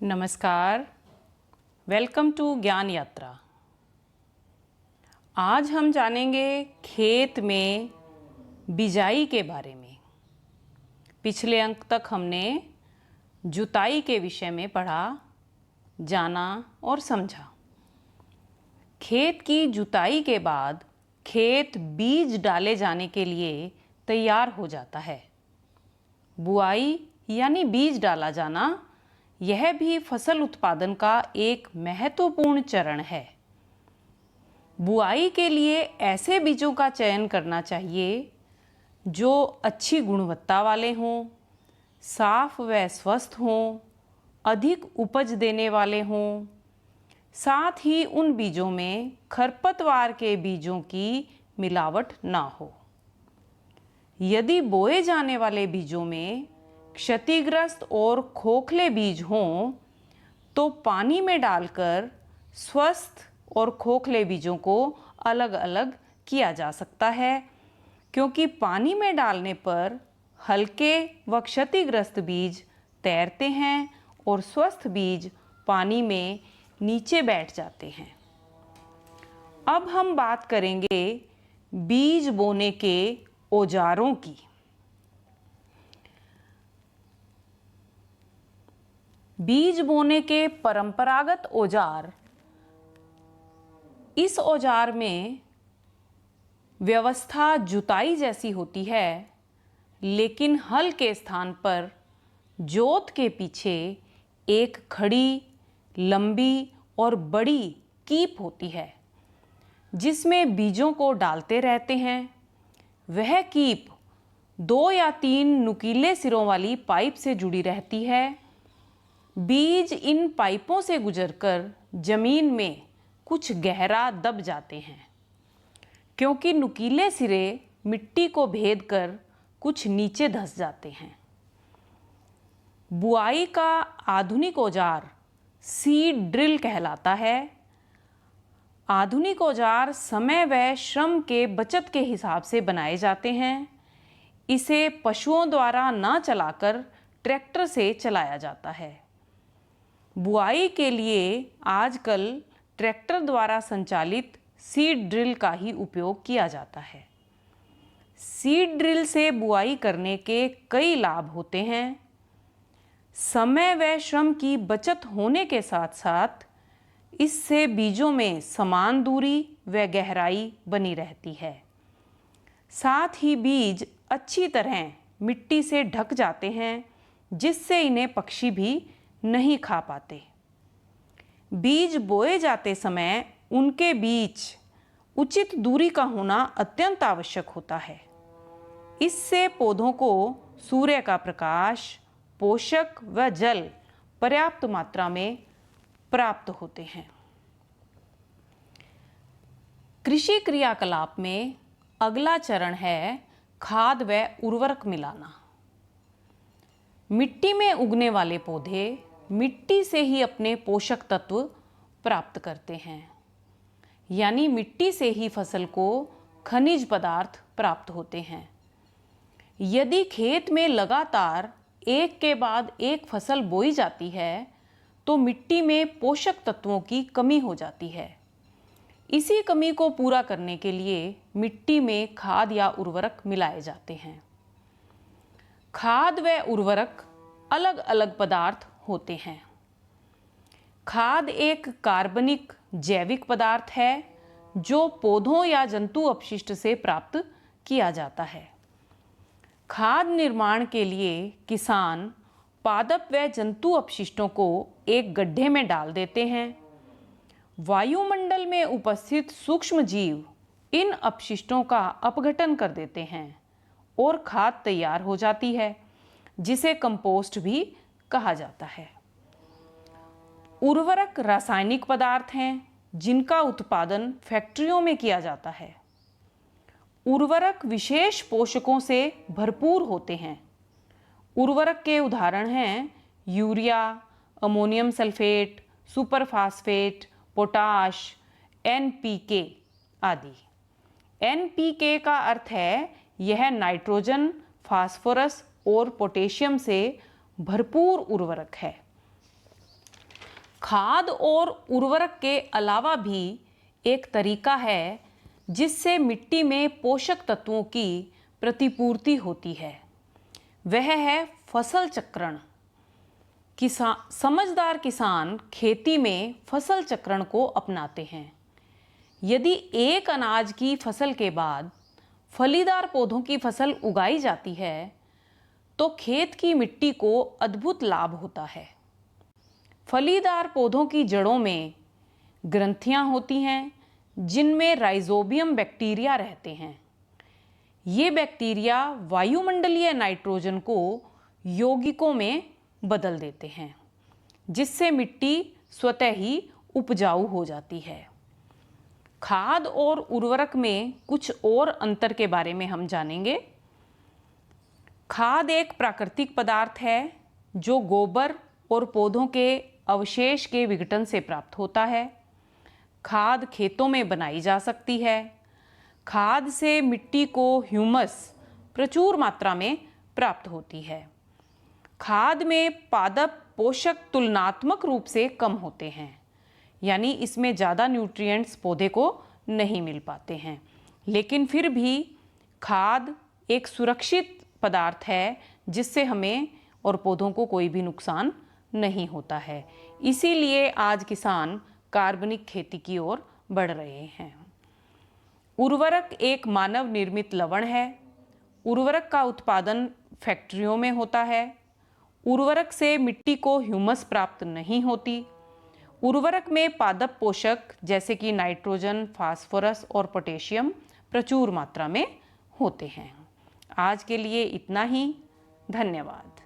नमस्कार। Welcome to ज्ञान यात्रा। आज हम जानेंगे खेत में बिजाई के बारे में। पिछले अंक तक हमने जुताई के विषय में पढ़ा, जाना और समझा। खेत की जुताई के बाद खेत बीज डाले जाने के लिए तैयार हो जाता है। बुआई यानी बीज डाला जाना, यह भी फसल उत्पादन का एक महत्वपूर्ण चरण है। बुआई के लिए ऐसे बीजों का चयन करना चाहिए जो अच्छी गुणवत्ता वाले हों, साफ व स्वस्थ हों, अधिक उपज देने वाले हों। साथ ही उन बीजों में खरपतवार के बीजों की मिलावट ना हो। यदि बोए जाने वाले बीजों में क्षतिग्रस्त और खोखले बीज हों तो पानी में डालकर स्वस्थ और खोखले बीजों को अलग अलग किया जा सकता है, क्योंकि पानी में डालने पर हल्के व क्षतिग्रस्त बीज तैरते हैं और स्वस्थ बीज पानी में नीचे बैठ जाते हैं। अब हम बात करेंगे बीज बोने के औजारों की। बीज बोने के परंपरागत औजार। इस औजार में व्यवस्था जुताई जैसी होती है, लेकिन हल के स्थान पर जोत के पीछे एक खड़ी, लंबी और बड़ी कीप होती है, जिसमें बीजों को डालते रहते हैं। वह कीप 2 या 3 नुकीले सिरों वाली पाइप से जुड़ी रहती है। बीज इन पाइपों से गुजरकर जमीन में कुछ गहरा दब जाते हैं, क्योंकि नुकीले सिरे मिट्टी को भेद कर कुछ नीचे धंस जाते हैं। बुआई का आधुनिक औजार सीड ड्रिल कहलाता है। आधुनिक औजार समय व श्रम के बचत के हिसाब से बनाए जाते हैं। इसे पशुओं द्वारा न चलाकर ट्रैक्टर से चलाया जाता है। बुआई के लिए आजकल ट्रैक्टर द्वारा संचालित सीड ड्रिल का ही उपयोग किया जाता है। सीड ड्रिल से बुआई करने के कई लाभ होते हैं। समय व श्रम की बचत होने के साथ साथ इससे बीजों में समान दूरी व गहराई बनी रहती है। साथ ही बीज अच्छी तरह मिट्टी से ढक जाते हैं, जिससे इन्हें पक्षी भी नहीं खा पाते। बीज बोए जाते समय उनके बीच उचित दूरी का होना अत्यंत आवश्यक होता है। इससे पौधों को सूर्य का प्रकाश, पोषक व जल पर्याप्त मात्रा में प्राप्त होते हैं। कृषि क्रियाकलाप में अगला चरण है खाद व उर्वरक मिलाना। मिट्टी में उगने वाले पौधे मिट्टी से ही अपने पोषक तत्व प्राप्त करते हैं, यानी मिट्टी से ही फसल को खनिज पदार्थ प्राप्त होते हैं। यदि खेत में लगातार एक के बाद एक फसल बोई जाती है तो मिट्टी में पोषक तत्वों की कमी हो जाती है। इसी कमी को पूरा करने के लिए मिट्टी में खाद या उर्वरक मिलाए जाते हैं। खाद व उर्वरक अलग अलग पदार्थ होते हैं। खाद एक कार्बनिक जैविक पदार्थ है जो पौधों या जंतु अपशिष्ट से प्राप्त किया जाता है। खाद निर्माण के लिए किसान पादप व जंतु अपशिष्टों को एक गड्ढे में डाल देते हैं। वायुमंडल में उपस्थित सूक्ष्म जीव इन अपशिष्टों का अपघटन कर देते हैं और खाद तैयार हो जाती है, जिसे कंपोस्ट भी कहा जाता है। उर्वरक रासायनिक पदार्थ हैं जिनका उत्पादन फैक्ट्रियों में किया जाता है। उर्वरक विशेष पोषकों से भरपूर होते हैं। उर्वरक के उदाहरण हैं urea, ammonium sulphate, superphosphate, potash, NPK आदि। NPK का अर्थ है यह नाइट्रोजन, फास्फोरस और पोटेशियम से भरपूर उर्वरक है। खाद और उर्वरक के अलावा भी एक तरीका है जिससे मिट्टी में पोषक तत्वों की प्रतिपूर्ति होती है। वह है फसल चक्रण। समझदार किसान खेती में फसल चक्रण को अपनाते हैं। यदि एक अनाज की फसल के बाद फलीदार पौधों की फसल उगाई जाती है तो खेत की मिट्टी को अद्भुत लाभ होता है। फलीदार पौधों की जड़ों में ग्रंथियां होती हैं जिनमें राइजोबियम बैक्टीरिया रहते हैं। ये बैक्टीरिया वायुमंडलीय नाइट्रोजन को यौगिकों में बदल देते हैं जिससे मिट्टी स्वतः ही उपजाऊ हो जाती है। खाद और उर्वरक में कुछ और अंतर के बारे में हम जानेंगे। खाद एक प्राकृतिक पदार्थ है जो गोबर और पौधों के अवशेष के विघटन से प्राप्त होता है। खाद खेतों में बनाई जा सकती है। खाद से मिट्टी को ह्यूमस प्रचुर मात्रा में प्राप्त होती है। खाद में पादप पोषक तुलनात्मक रूप से कम होते हैं, यानी इसमें ज़्यादा न्यूट्रिएंट्स पौधे को नहीं मिल पाते हैं, लेकिन फिर भी खाद एक सुरक्षित पदार्थ है जिससे हमें और पौधों को कोई भी नुकसान नहीं होता है। इसीलिए आज किसान कार्बनिक खेती की ओर बढ़ रहे हैं। उर्वरक एक मानव निर्मित लवण है। उर्वरक का उत्पादन फैक्ट्रियों में होता है। उर्वरक से मिट्टी को ह्यूमस प्राप्त नहीं होती। उर्वरक में पादप पोषक जैसे कि नाइट्रोजन, फास्फोरस और पोटेशियम प्रचुर मात्रा में होते हैं। आज के लिए इतना ही। धन्यवाद।